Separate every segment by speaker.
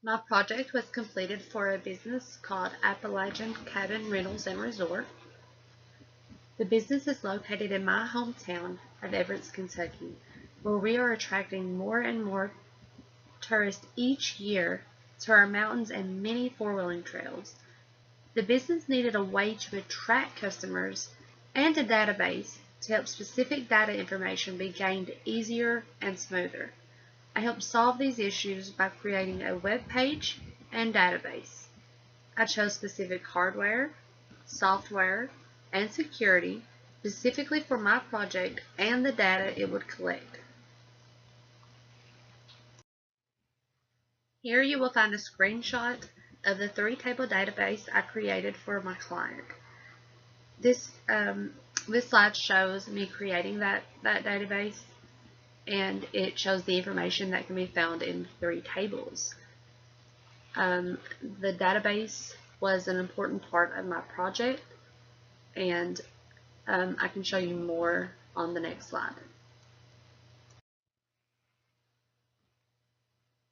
Speaker 1: My project was completed for a business called Appalachian Cabin Rentals and Resort. The business is located in my hometown of Everett, Kentucky, where we are attracting more and more tourists each year to our mountains and many four-wheeling trails. The business needed a way to attract customers and a database to help specific data information be gained easier and smoother. I helped solve these issues by creating a web page and database. I chose specific hardware, software, and security specifically for my project and the data it would collect. Here you will find a screenshot of the 3-table database I created for my client. This slide shows me creating that database, and it shows the information that can be found in 3 tables. The database was an important part of my project, and I can show you more on the next slide.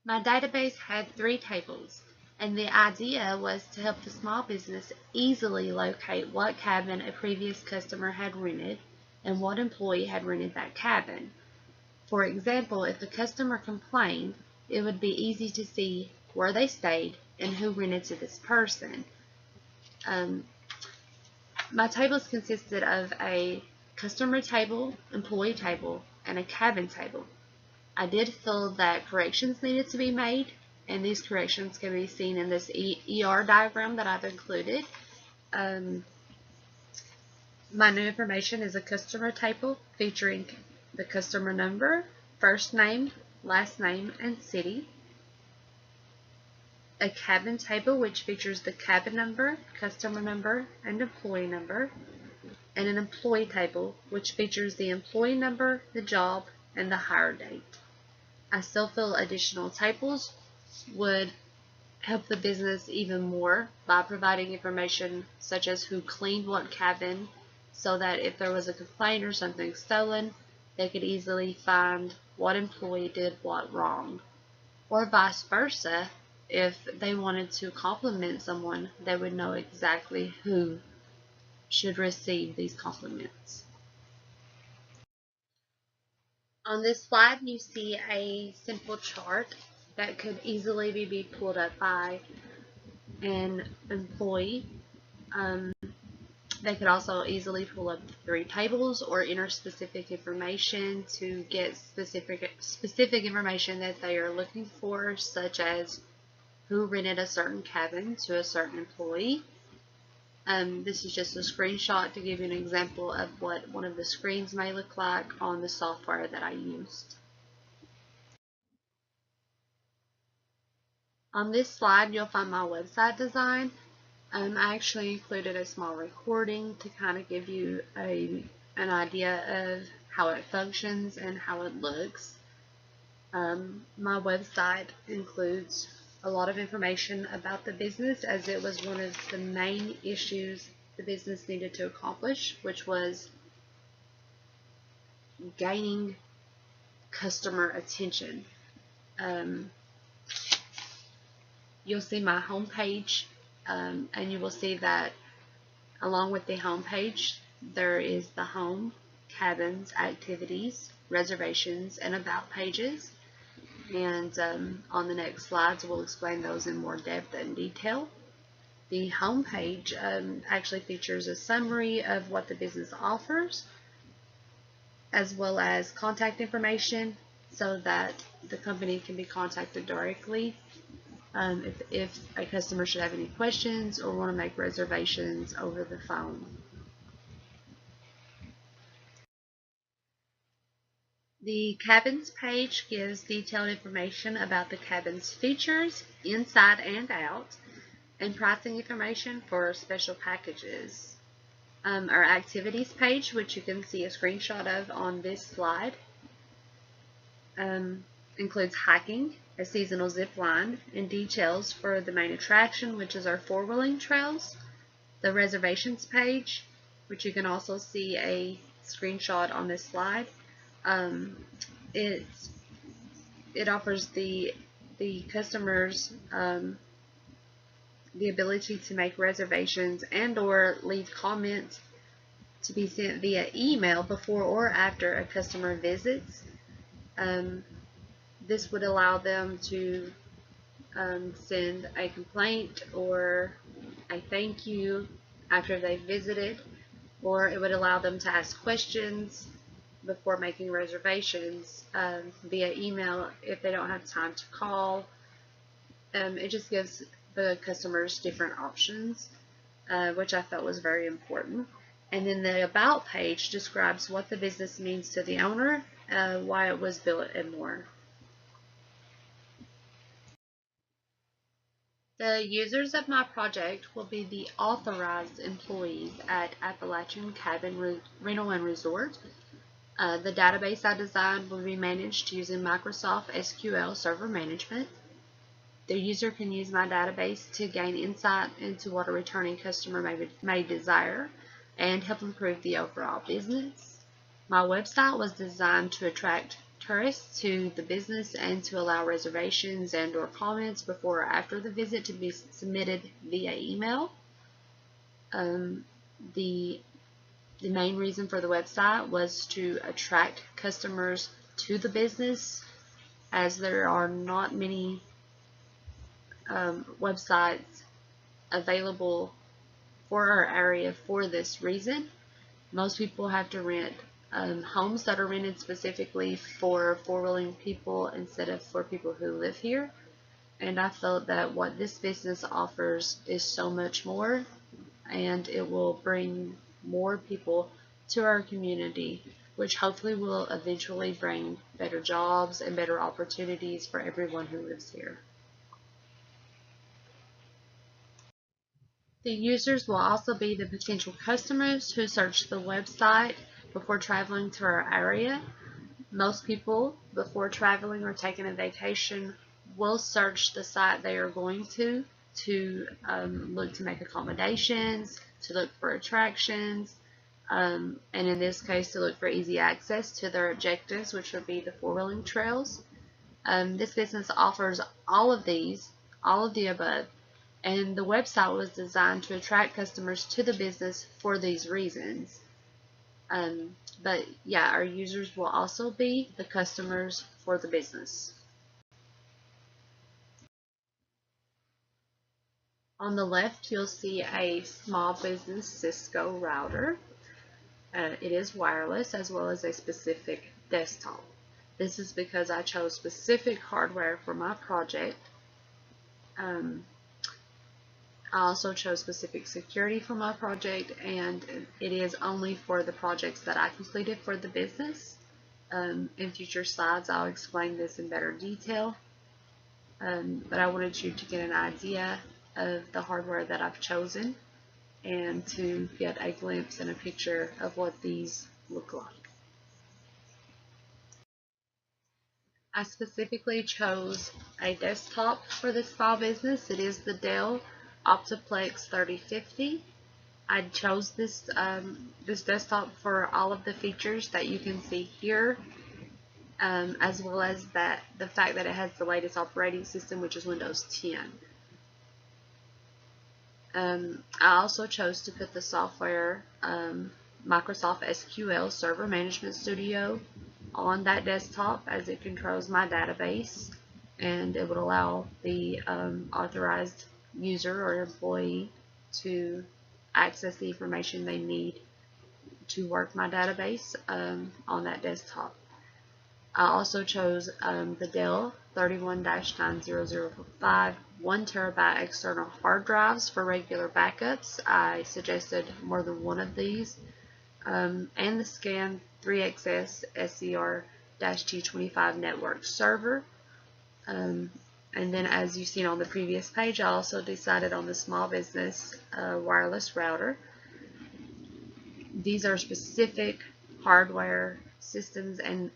Speaker 1: My database had 3 tables, and the idea was to help the small business easily locate what cabin a previous customer had rented and what employee had rented that cabin. For example, if a customer complained, it would be easy to see where they stayed and who rented to this person. My tables consisted of a customer table, employee table, and a cabin table. I did feel that corrections needed to be made, and these corrections can be seen in this ER diagram that I've included. My new information is a customer table featuring the customer number, first name, last name, and city. A cabin table which features the cabin number, customer number, and employee number. And an employee table which features the employee number, the job, and the hire date. I still feel additional tables would help the business even more by providing information such as who cleaned what cabin, so that if there was a complaint or something stolen, they could easily find what employee did what wrong. Or vice versa, if they wanted to compliment someone, they would know exactly who should receive these compliments. On this slide, you see a simple chart that could easily be pulled up by an employee. They could also easily pull up 3 tables or enter specific information to get specific information that they are looking for, such as who rented a certain cabin to a certain employee. This is just a screenshot to give you an example of what one of the screens may look like on the software that I used. On this slide, you'll find my website design. I actually included a small recording to kind of give you an idea of how it functions and how it looks. My website includes a lot of information about the business, as it was one of the main issues the business needed to accomplish, which was gaining customer attention. You'll see my home page, and you will see that along with the home page there is the home, cabins, activities, reservations, and about pages. And on the next slides we'll explain those in more depth and detail. The home page actually features a summary of what the business offers, as well as contact information so that the company can be contacted directly if a customer should have any questions or want to make reservations over the phone. The cabins page gives detailed information about the cabin's features inside and out, and pricing information for special packages. Our activities page, which you can see a screenshot of on this slide, includes hiking, a seasonal zip line, and details for the main attraction, which is our four-wheeling trails. The reservations page, which you can also see a screenshot on this slide, it offers the the customers the ability to make reservations and or leave comments to be sent via email before or after a customer visits. This would allow them to send a complaint or a thank you after they visited, or it would allow them to ask questions before making reservations via email if they don't have time to call. It just gives the customers different options, which I felt was very important. And then the About page describes what the business means to the owner, why it was built, and more. The users of my project will be the authorized employees at Appalachian Cabin Rental and Resort. The database I designed will be managed using Microsoft SQL Server Management. The user can use my database to gain insight into what a returning customer may desire and help improve the overall business. My website was designed to attract tourists to the business and to allow reservations and or comments before or after the visit to be submitted via email. The main reason for the website was to attract customers to the business, as there are not many websites available for our area for this reason. Most people have to rent homes that are rented specifically for four-wheeling people instead of for people who live here. And I felt that what this business offers is so much more, and it will bring more people to our community, which hopefully will eventually bring better jobs and better opportunities for everyone who lives here. The users will also be the potential customers who search the website before traveling to our area. Most people, before traveling or taking a vacation, will search the site they are going to look to make accommodations, to look for attractions, and in this case to look for easy access to their objectives, which would be the four-wheeling trails. This business offers all of the above, and the website was designed to attract customers to the business for these reasons. But yeah, our users will also be the customers for the business. On the left, you'll see a small business Cisco router. It is wireless as well as a specific desktop. This is because I chose specific hardware for my project. I also chose specific security for my project, and it is only for the projects that I completed for the business. In future slides, I'll explain this in better detail, but I wanted you to get an idea of the hardware that I've chosen and to get a glimpse and a picture of what these look like. I specifically chose a desktop for this small business. It is the Dell Optiplex 3050. I chose this desktop for all of the features that you can see here, as well as the fact that it has the latest operating system, which is Windows 10. I also chose to put the software Microsoft SQL Server Management Studio on that desktop, as it controls my database, and it would allow the authorized user or employee to access the information they need to work my database on that desktop. I also chose the Dell 31-9005 1 terabyte external hard drives for regular backups. I suggested more than one of these, and the Scan 3XS SCR-T25 network server. And then, as you've seen on the previous page, I also decided on the small business wireless router. These are specific hardware systems and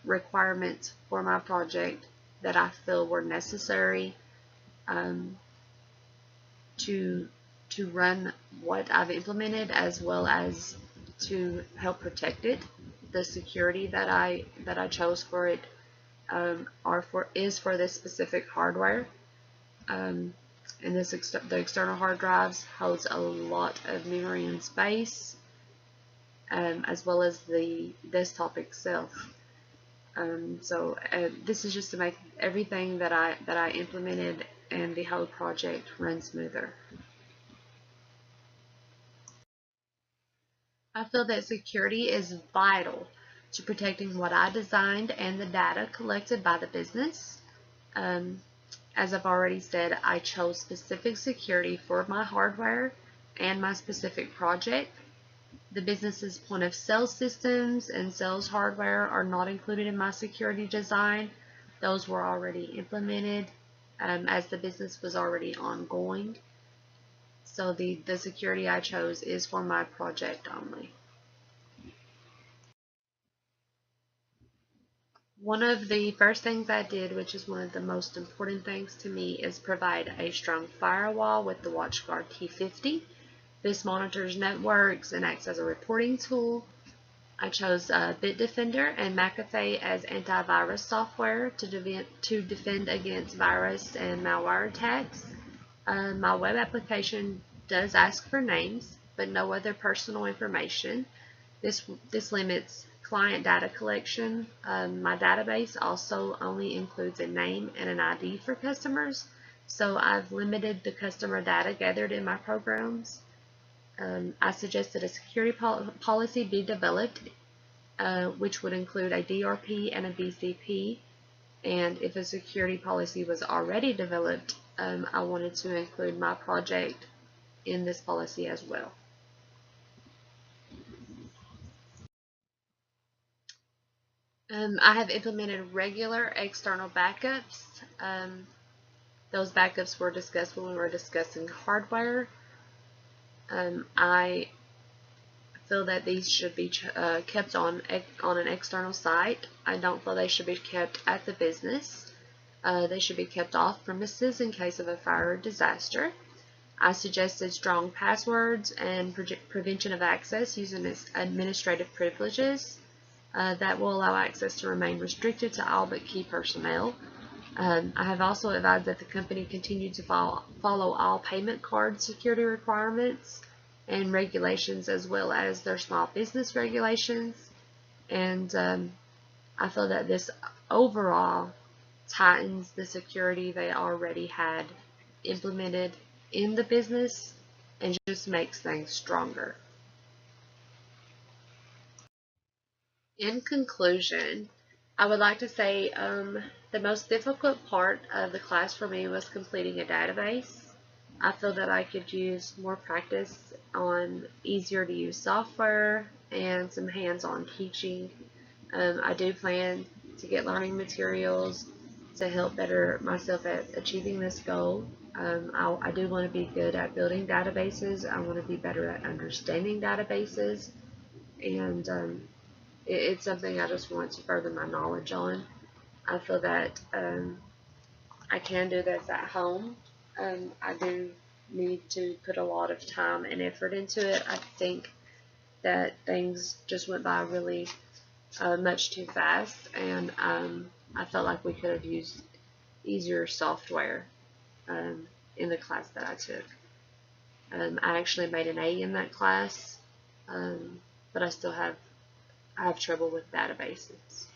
Speaker 1: requirements for my project that I feel were necessary to run what I've implemented, as well as to help protect it. The security that I chose for it is for this specific hardware. And the external hard drives holds a lot of memory and space, as well as the desktop itself. So this is just to make everything that I implemented and the whole project run smoother. I feel that security is vital to protecting what I designed and the data collected by the business. Um, as I've already said, I chose specific security for my hardware and my specific project. The business's point of sale systems and sales hardware are not included in my security design. Those were already implemented as the business was already ongoing. So the security I chose is for my project only. One of the first things I did, which is one of the most important things to me, is provide a strong firewall with the WatchGuard T50. This monitors networks and acts as a reporting tool. I chose Bitdefender and McAfee as antivirus software to defend against virus and malware attacks. My web application does ask for names, but no other personal information. This limits client data collection. My database also only includes a name and an ID for customers, so I've limited the customer data gathered in my programs. I suggested a security policy be developed, which would include a DRP and a BCP. And if a security policy was already developed, I wanted to include my project in this policy as well. I have implemented regular external backups. Those backups were discussed when we were discussing hardware. I feel that these should be kept on an external site. I don't feel they should be kept at the business. They should be kept off premises in case of a fire or disaster. I suggested strong passwords and prevention of access using administrative privileges. That will allow access to remain restricted to all but key personnel. I have also advised that the company continue to follow all payment card security requirements and regulations, as well as their small business regulations. And I feel that this overall tightens the security they already had implemented in the business and just makes things stronger. In conclusion, I would like to say the most difficult part of the class for me was completing a database. I feel that I could use more practice on easier to use software and some hands-on teaching. I do plan to get learning materials to help better myself at achieving this goal. I do want to be good at building databases. I want to be better at understanding databases, and it's something I just want to further my knowledge on. I feel that I can do this at home. I do need to put a lot of time and effort into it. I think that things just went by really much too fast, and I felt like we could have used easier software in the class that I took. I actually made an A in that class, but I have trouble with databases.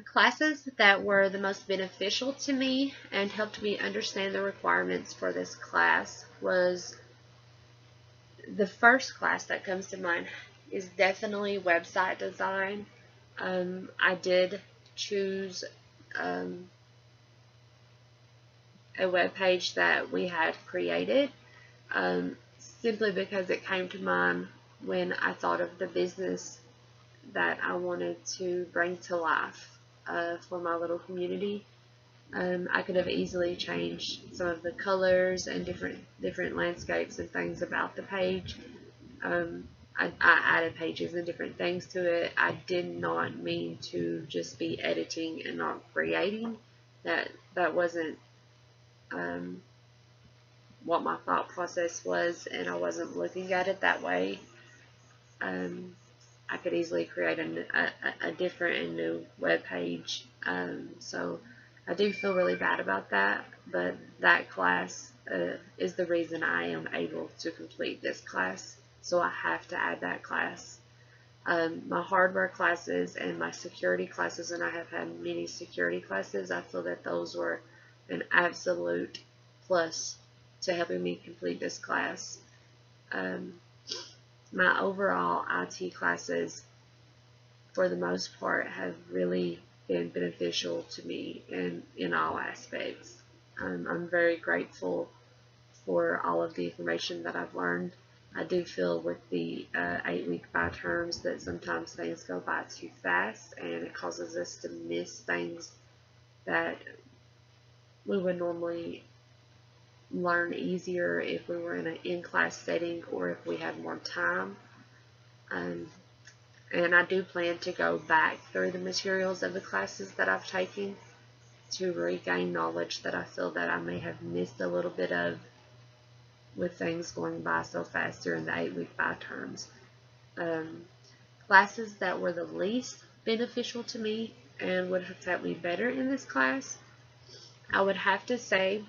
Speaker 1: Classes that were the most beneficial to me and helped me understand the requirements for this class was the first class that comes to mind is definitely website design. I did choose a web page that we had created simply because it came to mind when I thought of the business that I wanted to bring to life for my little community. I could have easily changed some of the colors and different landscapes and things about the page. I added pages and different things to it. I did not mean to just be editing and not creating. That wasn't what my thought process was, and I wasn't looking at it that way. I could easily create a different and new web page. So I do feel really bad about that, but that class is the reason I am able to complete this class. So I have to add that class. My hardware classes and my security classes, and I have had many security classes, I feel that those were an absolute plus to helping me complete this class. My overall IT classes, for the most part, have really been beneficial to me in all aspects. I'm very grateful for all of the information that I've learned. I do feel with the 8-week buy terms that sometimes things go by too fast, and it causes us to miss things that we would normally learn easier if we were in an in-class setting or if we had more time. And I do plan to go back through the materials of the classes that I've taken to regain knowledge that I feel that I may have missed a little bit of with things going by so fast during the 8-week buy terms. Classes that were the least beneficial to me and would have helped me better in this class, I would have to say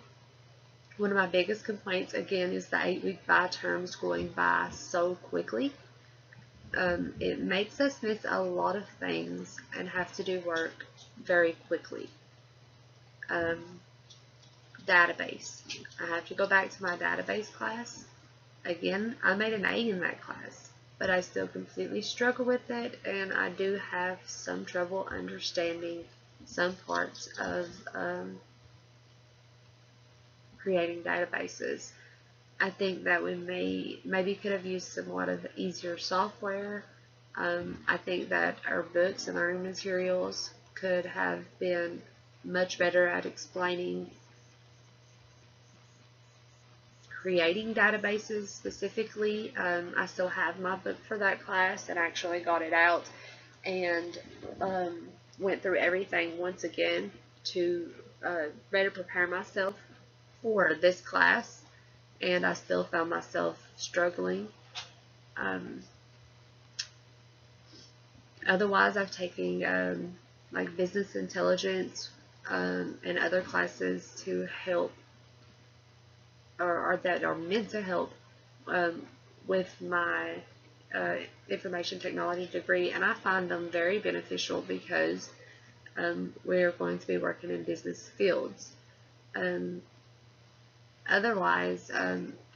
Speaker 1: one of my biggest complaints again is the 8-week buy terms going by so quickly. It makes us miss a lot of things and have to do work very quickly. Database. I have to go back to my database class. Again, I made an A in that class, but I still completely struggle with it, and I do have some trouble understanding some parts of creating databases. I think that we maybe could have used somewhat of easier software. I think that our books and learning materials could have been much better at explaining creating databases specifically. I still have my book for that class and actually got it out and went through everything once again to better prepare myself for this class, and I still found myself struggling. Otherwise, I've taken like business intelligence and other classes to help or that are meant to help with my information technology degree, and I find them very beneficial because we're going to be working in business fields. Otherwise,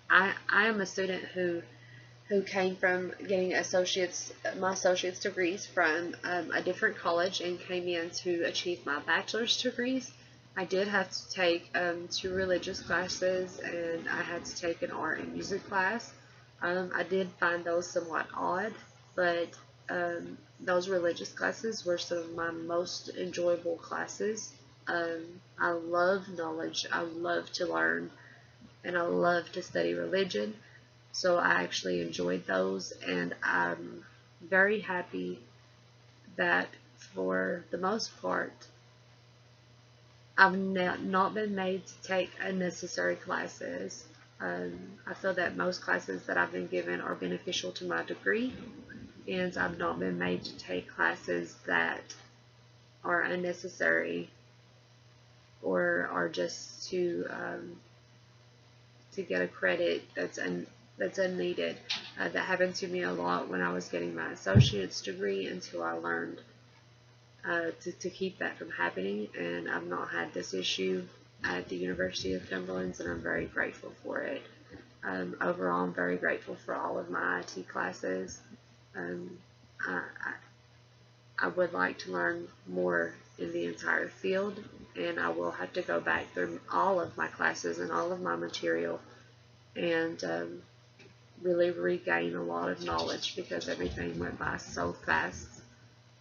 Speaker 1: I am a student who came from getting my associate's degrees from a different college and came in to achieve my bachelor's degrees. I did have to take 2 religious classes, and I had to take an art and music class. I did find those somewhat odd, but those religious classes were some of my most enjoyable classes. I love knowledge, I love to learn, and I love to study religion. So I actually enjoyed those, and I'm very happy that for the most part, I've not been made to take unnecessary classes. I feel that most classes that I've been given are beneficial to my degree, and I've not been made to take classes that are unnecessary or are just to get a credit that's unneeded. That happened to me a lot when I was getting my associate's degree until I learned to keep that from happening, and I've not had this issue at the University of Cumberland, and I'm very grateful for it. Overall, I'm very grateful for all of my IT classes. I would like to learn more in the entire field, and I will have to go back through all of my classes and all of my material and really regain a lot of knowledge because everything went by so fast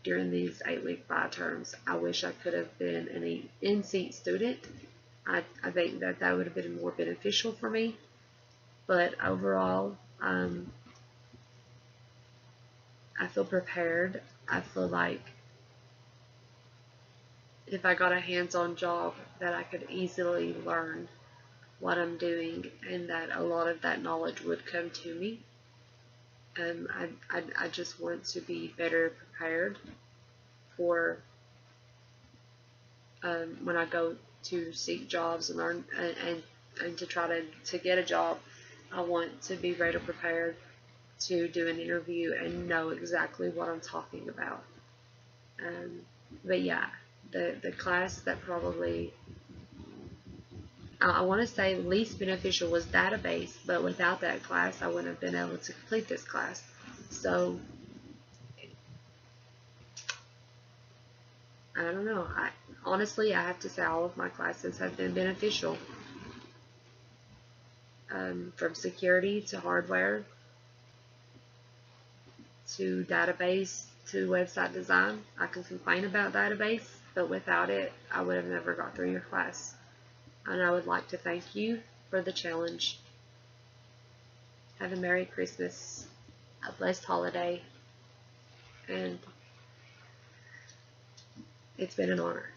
Speaker 1: during these 8-week buy terms. I wish I could have been an in-seat student. I think that would have been more beneficial for me. But overall, I feel prepared. I feel like if I got a hands-on job that I could easily learn what I'm doing and that a lot of that knowledge would come to me. I just want to be better prepared for when I go to seek jobs and learn and to try to get a job. I want to be better prepared to do an interview and know exactly what I'm talking about. Um, but yeah, the class that probably I want to say least beneficial was database, but without that class, I wouldn't have been able to complete this class. So I don't know. Honestly, I have to say all of my classes have been beneficial, from security to hardware to database to website design. I can complain about database, but without it, I would have never got through your class. And I would like to thank you for the challenge. Have a Merry Christmas, a blessed holiday, and it's been an honor.